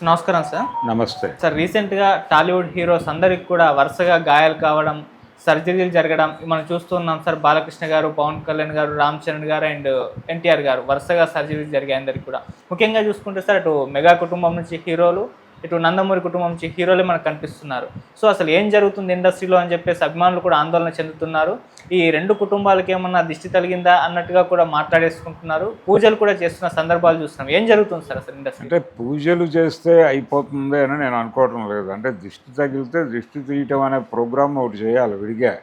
నమస్కారం సార్. నమస్తే సార్, రీసెంట్గా టాలీవుడ్ హీరోస్ అందరికి కూడా వరుసగా గాయాలు కావడం, సర్జరీలు జరగడం మనం చూస్తున్నాం సార్. బాలకృష్ణ గారు, పవన్ కళ్యాణ్ గారు, రామ్ చరణ్ గారు అండ్ ఎన్టీఆర్ గారు వరుసగా సర్జరీలు జరిగాయి అందరికి కూడా. ముఖ్యంగా చూసుకుంటే సార్, అటు మెగా కుటుంబం నుంచి హీరోలు, ఇటు నందమూరి కుటుంబం నుంచి హీరోలే మనకు కనిపిస్తున్నారు. సో అసలు ఏం జరుగుతుంది ఇండస్ట్రీలో అని చెప్పేసి అభిమానులు కూడా ఆందోళన చెందుతున్నారు. ఈ రెండు కుటుంబాలకి ఏమన్నా దిష్టి తగిలిందా అన్నట్టుగా కూడా మాట్లాడేసుకుంటున్నారు. పూజలు కూడా చేస్తున్న సందర్భాలు చూస్తున్నాం. ఏం జరుగుతుంది సార్ అసలు ఇండస్ట్రీ? అంటే పూజలు చేస్తే అయిపోతుంది అని నేను అనుకోవటం లేదు. అంటే దిష్టి తగిలితే దిష్టి తీయటం అనే ప్రోగ్రామ్ ఒకటి చేయాలి విడిగా,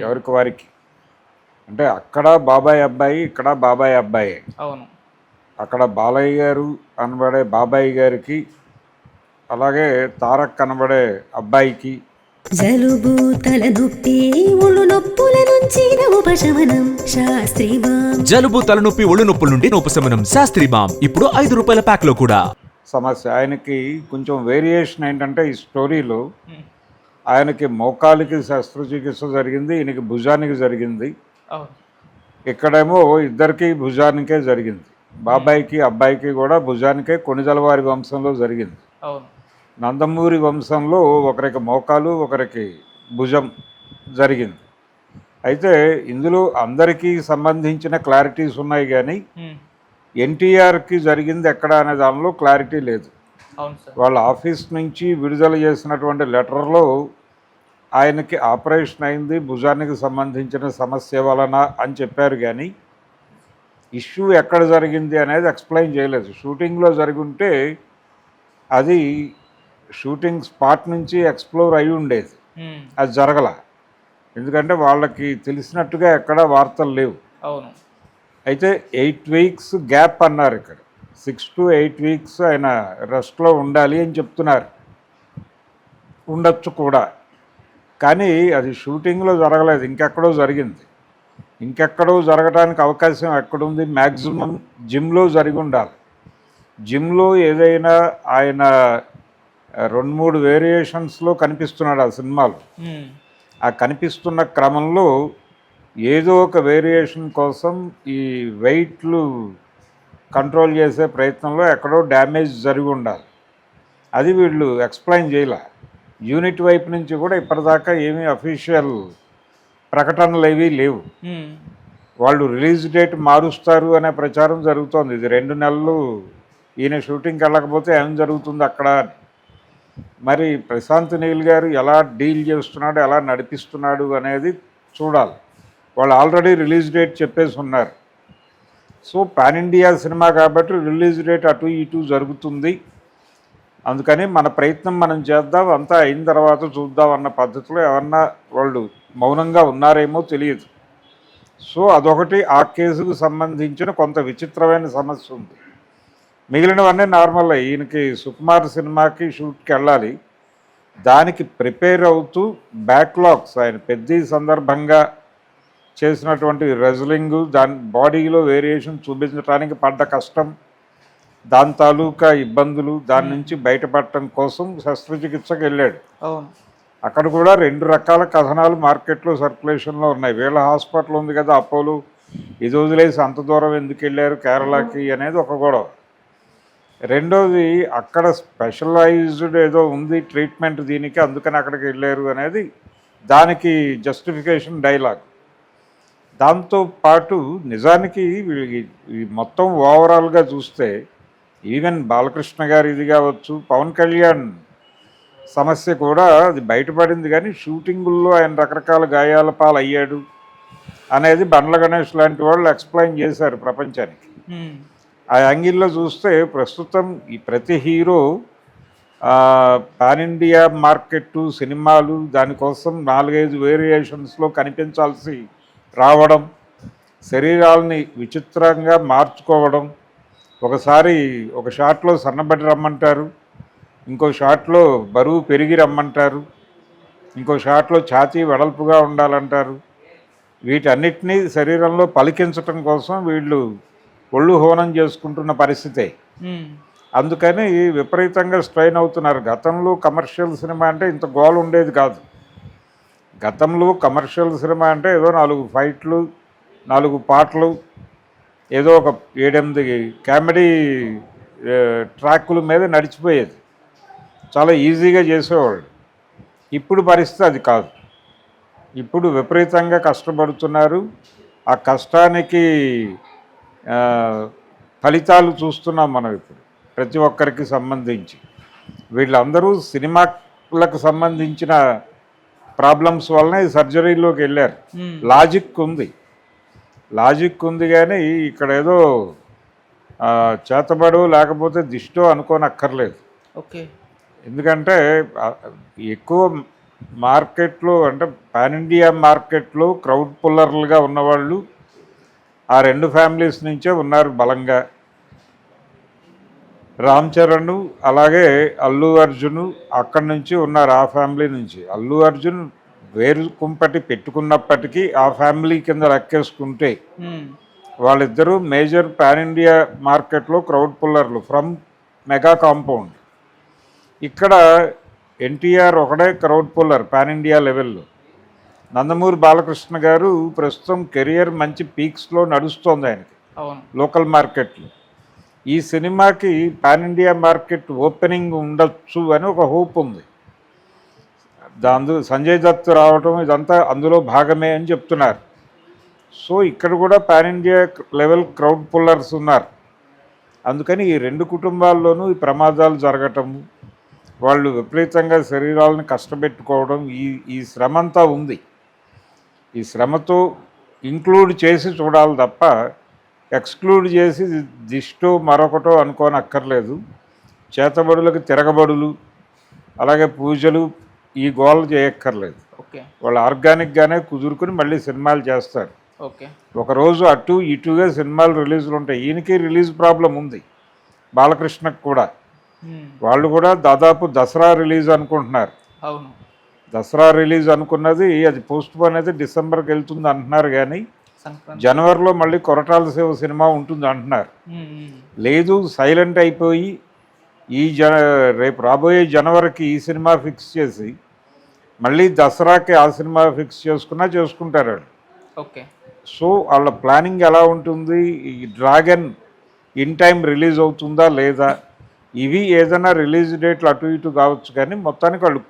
ఎవరికి వారికి. అంటే అక్కడ బాబాయ్ అబ్బాయి, ఇక్కడ బాబాయ్ అబ్బాయి. అవును. అక్కడ బాలయ్య గారు అనబడే బాబాయ్ గారికి, అలాగే తారక్ కనబడే అబ్బాయికి జలుబు తలనొప్పి ఒళ్ళు నొప్పుల నుంచి ఉపశమనం శాస్త్రీ బామ్. జలుబు తలనొప్పి ఒళ్ళు నొప్పుల నుండి ఉపశమనం శాస్త్రీ బామ్ ఇప్పుడు ₹5 ప్యాక్ లో కూడా. సమస్య ఆయనకి కొంచెం వేరియేషన్ ఏంటంటే ఈ స్టోరీలో ఆయనకి మోకాలికి శస్త్రచికిత్స జరిగింది, ఈయనకి భుజానికి జరిగింది. ఇక్కడేమో ఇద్దరికి భుజానికే జరిగింది. బాబాయికి అబ్బాయికి కూడా భుజానికే కొణిదలవారి వంశంలో జరిగింది. నందమూరి వంశంలో ఒకరికి మోకాలు, ఒకరికి భుజం జరిగింది. అయితే ఇందులో అందరికీ సంబంధించిన క్లారిటీస్ ఉన్నాయి, కానీ ఎన్టీఆర్కి జరిగింది ఎక్కడ అనే దానిలో క్లారిటీ లేదు. వాళ్ళ ఆఫీస్ నుంచి విడుదల చేసినటువంటి లెటర్లో ఆయనకి ఆపరేషన్ అయింది భుజానికి సంబంధించిన సమస్య వలన అని చెప్పారు, కానీ ఇష్యూ ఎక్కడ జరిగింది అనేది ఎక్స్ప్లెయిన్ చేయలేదు. షూటింగ్లో జరిగి ఉంటే అది షూటింగ్ స్పాట్ నుంచి ఎక్స్ప్లోర్ అయి ఉండేది, అది జరగల. ఎందుకంటే వాళ్ళకి తెలిసినట్టుగా ఎక్కడ వార్తలు లేవు. అవును. అయితే 8 వీక్స్ గ్యాప్ అన్నారు. ఇక్కడ 6 to 8 వీక్స్ ఆయన రెస్ట్లో ఉండాలి అని చెప్తున్నారు. ఉండొచ్చు కూడా, కానీ అది షూటింగ్లో జరగలేదు, ఇంకెక్కడో జరిగింది. ఇంకెక్కడో జరగడానికి అవకాశం ఎక్కడుంది? మ్యాక్సిమం జిమ్లో జరిగి ఉండాలి. జిమ్లో ఏదైనా ఆయన 2-3 వేరియేషన్స్లో కనిపిస్తున్నాడు ఆ సినిమాలో. ఆ కనిపిస్తున్న క్రమంలో ఏదో ఒక వేరియేషన్ కోసం ఈ వెయిట్లు కంట్రోల్ చేసే ప్రయత్నంలో ఎక్కడో డ్యామేజ్ జరిగి ఉండాలి. అది వీళ్ళు ఎక్స్ప్లెయిన్ చేయలే. యూనిట్ వైపు నుంచి కూడా ఇప్పటిదాకా ఏమీ అఫీషియల్ ప్రకటనలు ఏవీ లేవు. వాళ్ళు రిలీజ్ డేట్ మారుస్తారు అనే ప్రచారం జరుగుతోంది. ఇది 2 నెలలు ఈయన షూటింగ్కి వెళ్ళకపోతే ఏం జరుగుతుంది అక్కడ. మరి ప్రశాంత్ నీల్ గారు ఎలా డీల్ చేస్తున్నాడు, ఎలా నడిపిస్తున్నాడు అనేది చూడాలి. వాళ్ళు ఆల్రెడీ రిలీజ్ డేట్ చెప్పేసి ఉన్నారు. సో పాన్ ఇండియా సినిమా కాబట్టి రిలీజ్ డేట్ అటు ఇటు జరుగుతుంది. అందుకని మన ప్రయత్నం మనం చేద్దాం, అంతా అయిన తర్వాత చూద్దాం అన్న పద్ధతిలో ఏమన్నా వాళ్ళు మౌనంగా ఉన్నారేమో తెలియదు. సో అదొకటి ఆ కేసుకు సంబంధించిన కొంత విచిత్రమైన సమస్య ఉంది. మిగిలినవన్నీ నార్మల్. ఈయనకి సుకుమార్ సినిమాకి షూట్కి వెళ్ళాలి, దానికి ప్రిపేర్ అవుతూ బ్యాక్లాగ్స్ ఆయన పెద్ద సందర్భంగా చేసినటువంటి రెజ్లింగ్, దాని బాడీలో వేరియేషన్ చూపించడానికి పడ్డ కష్టం, దాని తాలూకా ఇబ్బందులు, దాని నుంచి బయటపడటం కోసం శస్త్రచికిత్సకు వెళ్ళాడు. అక్కడ కూడా 2 రకాల కథనాలు మార్కెట్లో సర్క్యులేషన్లో ఉన్నాయి. వీళ్ళ హాస్పిటల్ ఉంది కదా అపోలో, ఇది వదిలేసి అంత దూరం ఎందుకు వెళ్ళారు కేరళకి అనేది ఒక గొడవ. రెండోది అక్కడ స్పెషలైజ్డ్ ఏదో ఉంది ట్రీట్మెంట్ దీనికి, అందుకని అక్కడికి వెళ్ళారు అనేది దానికి జస్టిఫికేషన్ డైలాగ్. దాంతోపాటు నిజానికి మొత్తం ఓవరాల్గా చూస్తే ఈవెన్ బాలకృష్ణ గారు ఇది కావచ్చు, పవన్ కళ్యాణ్ సమస్య కూడా అది బయటపడింది, కానీ షూటింగుల్లో ఆయన రకరకాల గాయాల పాలు అయ్యాడు అనేది బండ్ల గణేష్ లాంటి వాళ్ళు ఎక్స్ప్లెయిన్ చేశారు ప్రపంచానికి. ఆ యాంగిల్లో చూస్తే ప్రస్తుతం ఈ ప్రతి హీరో పాన్ ఇండియా మార్కెట్ సినిమాలు దానికోసం 4-5 వేరియేషన్స్లో కనిపించాల్సి రావడం, శరీరాలని విచిత్రంగా మార్చుకోవడం, ఒకసారి ఒక షాట్లో సన్నబడి రమ్మంటారు, ఇంకో షాట్లో బరువు పెరిగి రమ్మంటారు, ఇంకో షాట్లో ఛాతీ వెడల్పుగా ఉండాలంటారు. వీటన్నిటినీ శరీరంలో పలికించటం కోసం వీళ్ళు ఒళ్ళు హోనం చేసుకుంటున్న పరిస్థితే. అందుకని విపరీతంగా స్ట్రెయిన్ అవుతున్నారు. గతంలో కమర్షియల్ సినిమా అంటే ఇంత గోల్ ఉండేది కాదు. గతంలో కమర్షియల్ సినిమా అంటే ఏదో 4 ఫైట్లు, 4 పాటలు, ఏదో ఒక 7-8 కామెడీ ట్రాక్కుల మీద నడిచిపోయేది. చాలా ఈజీగా చేసేవాళ్ళు. ఇప్పుడు పరిస్థితి అది కాదు. ఇప్పుడు విపరీతంగా కష్టపడుతున్నారు. ఆ కష్టానికి ఫలితాలు చూస్తున్నాం మనం ఇప్పుడు ప్రతి ఒక్కరికి సంబంధించి. వీళ్ళందరూ సినిమాలకు సంబంధించిన ప్రాబ్లమ్స్ వలన ఈ సర్జరీలోకి వెళ్ళారు. లాజిక్ ఉంది కానీ ఇక్కడ ఏదో చేతబడు లేకపోతే దిష్టో అనుకోనక్కర్లేదు. ఓకే. ఎందుకంటే ఎక్కువ మార్కెట్లో అంటే పాన్ ఇండియా మార్కెట్లో క్రౌడ్ పుల్లర్లుగా ఉన్నవాళ్ళు ఆ రెండు ఫ్యామిలీస్ నుంచే ఉన్నారు బలంగా. రామ్ చరణ్ అలాగే అల్లు అర్జున్ అక్కడి నుంచి ఉన్నారు, ఆ ఫ్యామిలీ నుంచి. అల్లు అర్జున్ వేరు కుంపటి పెట్టుకున్నప్పటికీ ఆ ఫ్యామిలీ కింద లెక్కేసుకుంటే వాళ్ళిద్దరూ మేజర్ పాన్ ఇండియా మార్కెట్లో క్రౌడ్ పుల్లర్లు ఫ్రమ్ మెగా కాంపౌండ్. ఇక్కడ ఎన్టీఆర్ ఒకడే క్రౌడ్ పుల్లర్ పాన్ ఇండియా లెవెల్లో. నందమూరి బాలకృష్ణ గారు ప్రస్తుతం కెరియర్ మంచి పీక్స్లో నడుస్తోంది ఆయనకి లోకల్ మార్కెట్లో. ఈ సినిమాకి పాన్ ఇండియా మార్కెట్ ఓపెనింగ్ ఉండొచ్చు అని ఒక హోప్ ఉంది. సంజయ్ దత్ రావటం ఇదంతా అందులో భాగమే అని చెప్తున్నారు. సో ఇక్కడ కూడా pan India level crowd pullers ఉన్నారు. అందుకని ఈ రెండు కుటుంబాల్లోనూ ఈ ప్రమాదాలు జరగటం, వాళ్ళు విపరీతంగా శరీరాలను కష్టపెట్టుకోవడం, ఈ శ్రమ అంతా ఉంది. ఈ శ్రమతో ఇంక్లూడ్ చేసి చూడాలి తప్ప ఎక్స్క్లూడ్ చేసి దిష్టో మరొకటో అనుకోనక్కర్లేదు. చేతబడులకు తిరగబడులు అలాగే పూజలు ఈ గోళ్ళు చేయక్కర్లేదు. ఓకే. వాళ్ళు ఆర్గానిక్గానే కుదురుకుని మళ్ళీ సినిమాలు చేస్తారు. ఓకే. ఒకరోజు అటు ఇటుగా సినిమాలు రిలీజులు ఉంటాయి. ఈయనకి రిలీజ్ ప్రాబ్లం ఉంది, బాలకృష్ణకు కూడా. వాళ్ళు కూడా దాదాపు దసరా రిలీజ్ అనుకుంటున్నారు. అవును, దసరా రిలీజ్ అనుకున్నది అది పోస్ట్ పోన్ అయితే డిసెంబర్కి వెళ్తుంది అంటున్నారు. కానీ జనవరిలో మళ్ళీ కొరటాల శివ సినిమా ఉంటుంది అంటున్నారు. లేదు, సైలెంట్ అయిపోయి రేపు రాబోయే జనవరికి ఈ సినిమా ఫిక్స్ చేసి మళ్ళీ దసరాకి ఆ సినిమా ఫిక్స్ చేసుకుంటారు వాళ్ళు. ఓకే. సో వాళ్ళ ప్లానింగ్ ఎలా ఉంటుంది, ఈ డ్రాగన్ ఇన్ టైం రిలీజ్ అవుతుందా లేదా, ఇవి ఏదైనా రిలీజ్ డేట్లు అటు ఇటు కావచ్చు. కానీ మొత్తానికి వాళ్ళు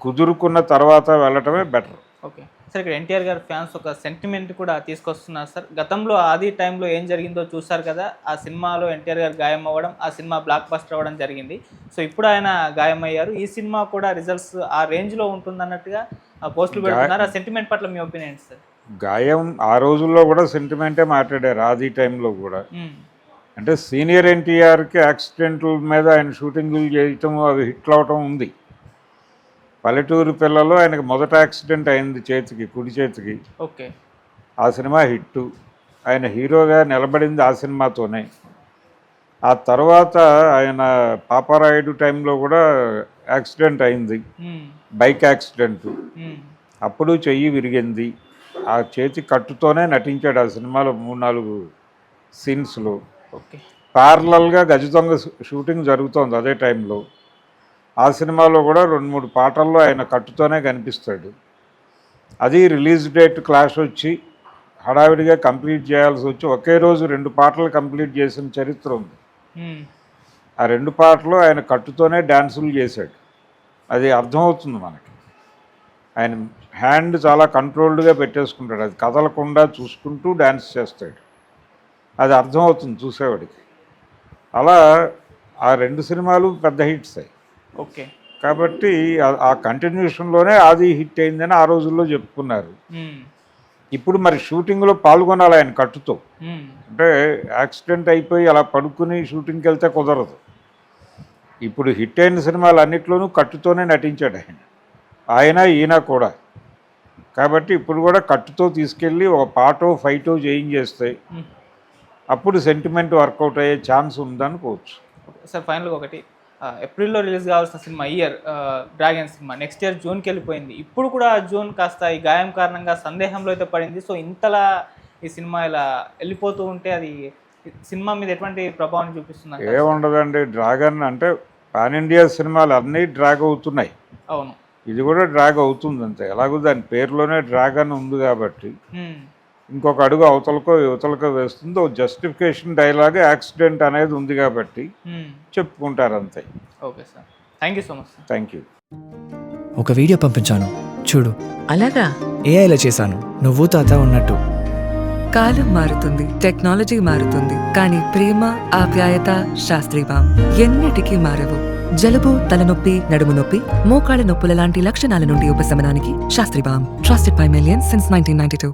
కుదురుకున్న తర్వాత వెళ్ళటమే బెటర్. ఓకే సార్, ఇక్కడ ఎన్టీఆర్ గారి ఫ్యాన్స్ ఒక సెంటిమెంట్ కూడా తీసుకొస్తున్నారు సార్. గతంలో ఆది టైంలో ఏం జరిగిందో చూసారు కదా, ఆ సినిమాలో ఎన్టీఆర్ గారు గాయం అవ్వడం, ఆ సినిమా బ్లాక్ బస్టర్ అవ్వడం జరిగింది. సో ఇప్పుడు ఆయన గాయమయ్యారు. ఈ సినిమా కూడా రిజల్ట్స్ ఆ రేంజ్లో ఉంటుందన్నట్టుగా పోస్టులు పెడుతున్నారు. ఆ సెంటిమెంట్ పట్ల మీ ఒపీనియన్ సార్? గాయం ఆ రోజుల్లో కూడా సెంటిమెంటే మాట్లాడారు, ఆది టైంలో కూడా. అంటే సీనియర్ ఎన్టీఆర్కి యాక్సిడెంట్ల మీద ఆయన షూటింగులు చేయటం అవి హిట్లు అవటం ఉంది. పల్లెటూరు పిల్లలు ఆయనకు మొదట యాక్సిడెంట్ అయింది కుడి చేతికి. ఓకే. ఆ సినిమా హిట్టు, ఆయన హీరోగా నిలబడింది ఆ సినిమాతోనే. ఆ తర్వాత ఆయన పాపారాయుడు టైంలో కూడా యాక్సిడెంట్ అయింది, బైక్ యాక్సిడెంటు. అప్పుడు చెయ్యి విరిగింది. ఆ చేతి కట్టుతోనే నటించాడు ఆ సినిమాలో 3-4 సీన్స్లో. ప్యారలల్గా గజ దొంగ షూటింగ్ జరుగుతోంది అదే టైంలో. ఆ సినిమాలో కూడా 2-3 పాటల్లో ఆయన కట్టుతోనే కనిపిస్తాడు. అది రిలీజ్ డేట్ క్లాష్ వచ్చి హడావిడిగా కంప్లీట్ చేయాల్సి వచ్చి ఒకే రోజు 2 పాటలు కంప్లీట్ చేసిన చరిత్ర ఉంది. ఆ 2 పాటలు ఆయన కట్టుతోనే డ్యాన్సులు చేశాడు. అది అర్థమవుతుంది మనకి. ఆయన హ్యాండ్ చాలా కంట్రోల్డ్గా పెట్టేసుకుంటాడు, అది కదలకుండా చూసుకుంటూ డ్యాన్స్ చేస్తాడు. అది అర్థమవుతుంది చూసేవాడికి. అలా ఆ 2 సినిమాలు పెద్ద హిట్స్ అయ్యి. ఓకే. కాబట్టి ఆ కంటిన్యూషన్లోనే ఆది హిట్ అయిందని ఆ రోజుల్లో చెప్పుకున్నారు. ఇప్పుడు మరి షూటింగ్లో పాల్గొనాలి ఆయన కట్టుతో. అంటే యాక్సిడెంట్ అయిపోయి అలా పడుకుని షూటింగ్కి వెళ్తే కుదరదు. ఇప్పుడు హిట్ అయిన సినిమాలు అన్నిట్లోనూ కట్టుతోనే నటించాడు ఈయన కూడా. కాబట్టి ఇప్పుడు కూడా కట్టుతో తీసుకెళ్ళి ఒక పాటో ఫైటో చేయించేస్తే అప్పుడు సెంటిమెంట్ వర్కౌట్ అయ్యే ఛాన్స్ ఉందనుకోవచ్చు. సార్ ఫైనల్గా ఒకటి, ఏప్రిల్లో రిలీజ్ కావాల్సిన cinema dragon cinema next year జూన్కి వెళ్ళిపోయింది. ఇప్పుడు కూడా జూన్ కాస్త ఈ గాయం కారణంగా సందేహంలో అయితే పడింది. సో ఇంతలా ఈ సినిమా ఇలా వెళ్ళిపోతూ ఉంటే అది సినిమా మీద ఎటువంటి ప్రభావం చూపిస్తుంది? ఏముండదండి, డ్రాగన్ అంటే పాన్ ఇండియా సినిమాలు అన్నీ డ్రాగ్ అవుతున్నాయి. అవును, ఇది కూడా డ్రాగ్ అవుతుంది అంతే. ఎలాగో దాని పేరులోనే డ్రాగన్ ఉంది కాబట్టి ఇంకొక అడుగు అవతలకో యువతలకో వేస్తుంది. ఓ జస్టిఫికేషన్ డైలాగ్ యాక్సిడెంట్ అనేది ఉంది కాబట్టి చెప్పుకుంటారు అంతే. Okay sir, thank you so much sir. Thank you. ఒక వీడియో పంపించాను చూడు. అలాగా? ఏఐలో చేశాను, నువ్వు తాత ఉన్నట్టు. కాలం మారుతుంది, టెక్నాలజీ మారుతుంది, కానీ ప్రేమ, ఆప్యాయత, శాస్త్రీ బామ్ ఎన్నిటికీ మారవు. జలుబు, తలనొప్పి, నడుము నొప్పి, మోకాళ్ళ నొప్పుల లాంటి లక్షణాల నుండి ఉపశమనానికి Shastri balm. Trusted by millions since 1992.